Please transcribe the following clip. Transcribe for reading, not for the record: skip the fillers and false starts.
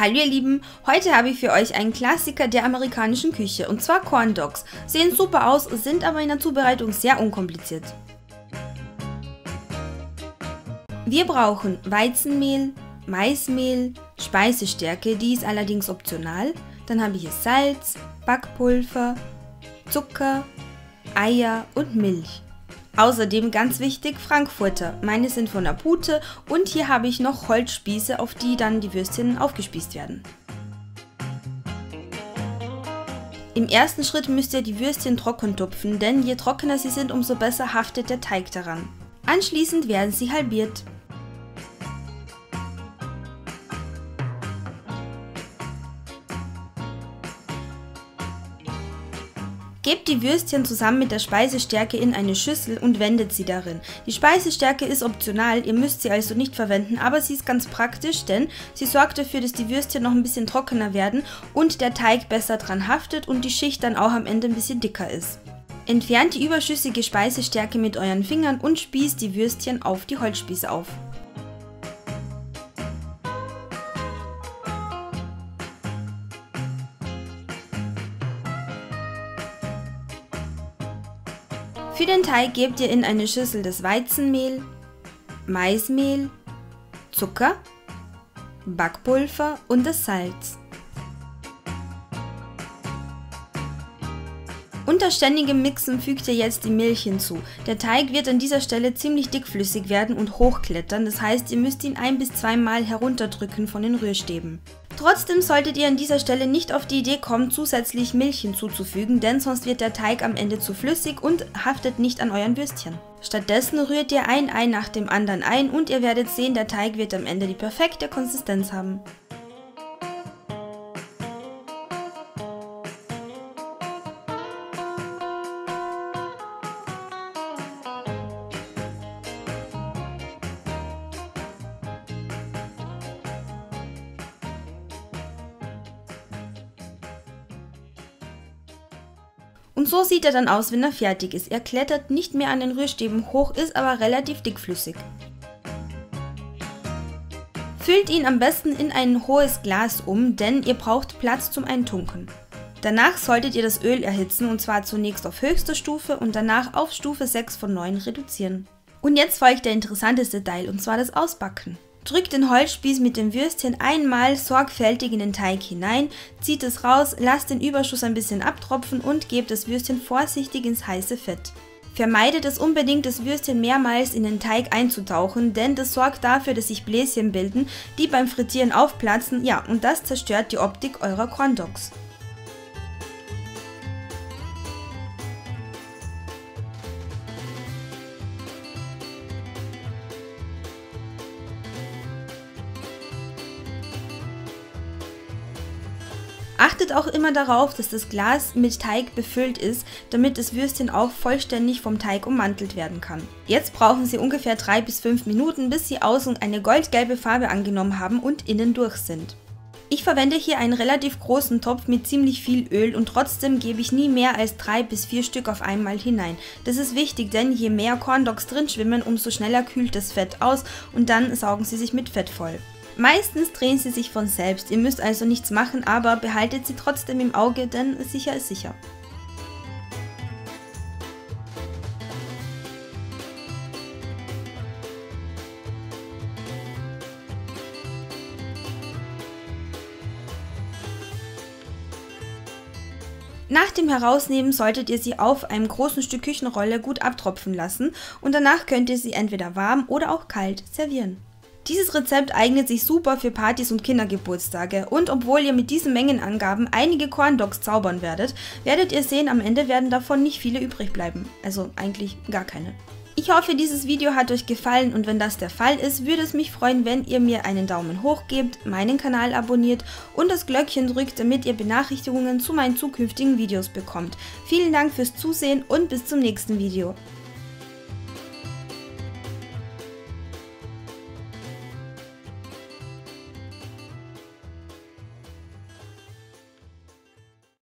Hallo ihr Lieben, heute habe ich für euch einen Klassiker der amerikanischen Küche und zwar Corn Dogs. Sehen super aus, sind aber in der Zubereitung sehr unkompliziert. Wir brauchen Weizenmehl, Maismehl, Speisestärke, die ist allerdings optional. Dann habe ich hier Salz, Backpulver, Zucker, Eier und Milch. Außerdem ganz wichtig Frankfurter, meine sind von der Pute und hier habe ich noch Holzspieße, auf die dann die Würstchen aufgespießt werden. Im ersten Schritt müsst ihr die Würstchen trocken tupfen, denn je trockener sie sind, umso besser haftet der Teig daran. Anschließend werden sie halbiert. Gebt die Würstchen zusammen mit der Speisestärke in eine Schüssel und wendet sie darin. Die Speisestärke ist optional, ihr müsst sie also nicht verwenden, aber sie ist ganz praktisch, denn sie sorgt dafür, dass die Würstchen noch ein bisschen trockener werden und der Teig besser dran haftet und die Schicht dann auch am Ende ein bisschen dicker ist. Entfernt die überschüssige Speisestärke mit euren Fingern und spießt die Würstchen auf die Holzspieße auf. Für den Teig gebt ihr in eine Schüssel das Weizenmehl, Maismehl, Zucker, Backpulver und das Salz. Unter ständigem Mixen fügt ihr jetzt die Milch hinzu. Der Teig wird an dieser Stelle ziemlich dickflüssig werden und hochklettern, das heißt, ihr müsst ihn 1- bis 2 Mal herunterdrücken von den Rührstäben. Trotzdem solltet ihr an dieser Stelle nicht auf die Idee kommen, zusätzlich Milch hinzuzufügen, denn sonst wird der Teig am Ende zu flüssig und haftet nicht an euren Würstchen. Stattdessen rührt ihr ein Ei nach dem anderen ein und ihr werdet sehen, der Teig wird am Ende die perfekte Konsistenz haben. Und so sieht er dann aus, wenn er fertig ist. Er klettert nicht mehr an den Rührstäben hoch, ist aber relativ dickflüssig. Füllt ihn am besten in ein hohes Glas um, denn ihr braucht Platz zum Eintunken. Danach solltet ihr das Öl erhitzen und zwar zunächst auf höchster Stufe und danach auf Stufe 6 von 9 reduzieren. Und jetzt folgt der interessanteste Teil und zwar das Ausbacken. Drückt den Holzspieß mit dem Würstchen einmal sorgfältig in den Teig hinein, zieht es raus, lasst den Überschuss ein bisschen abtropfen und gebt das Würstchen vorsichtig ins heiße Fett. Vermeidet es unbedingt, das Würstchen mehrmals in den Teig einzutauchen, denn das sorgt dafür, dass sich Bläschen bilden, die beim Frittieren aufplatzen, ja, und das zerstört die Optik eurer Corn Dogs. Achtet auch immer darauf, dass das Glas mit Teig befüllt ist, damit das Würstchen auch vollständig vom Teig ummantelt werden kann. Jetzt brauchen Sie ungefähr 3 bis 5 Minuten, bis sie außen eine goldgelbe Farbe angenommen haben und innen durch sind. Ich verwende hier einen relativ großen Topf mit ziemlich viel Öl und trotzdem gebe ich nie mehr als 3 bis 4 Stück auf einmal hinein. Das ist wichtig, denn je mehr Corn Dogs drin schwimmen, umso schneller kühlt das Fett aus und dann saugen sie sich mit Fett voll. Meistens drehen sie sich von selbst, ihr müsst also nichts machen, aber behaltet sie trotzdem im Auge, denn sicher ist sicher. Nach dem Herausnehmen solltet ihr sie auf einem großen Stück Küchenrolle gut abtropfen lassen und danach könnt ihr sie entweder warm oder auch kalt servieren. Dieses Rezept eignet sich super für Partys und Kindergeburtstage und obwohl ihr mit diesen Mengenangaben einige Corn Dogs zaubern werdet, werdet ihr sehen, am Ende werden davon nicht viele übrig bleiben. Also eigentlich gar keine. Ich hoffe, dieses Video hat euch gefallen und wenn das der Fall ist, würde es mich freuen, wenn ihr mir einen Daumen hoch gebt, meinen Kanal abonniert und das Glöckchen drückt, damit ihr Benachrichtigungen zu meinen zukünftigen Videos bekommt. Vielen Dank fürs Zusehen und bis zum nächsten Video.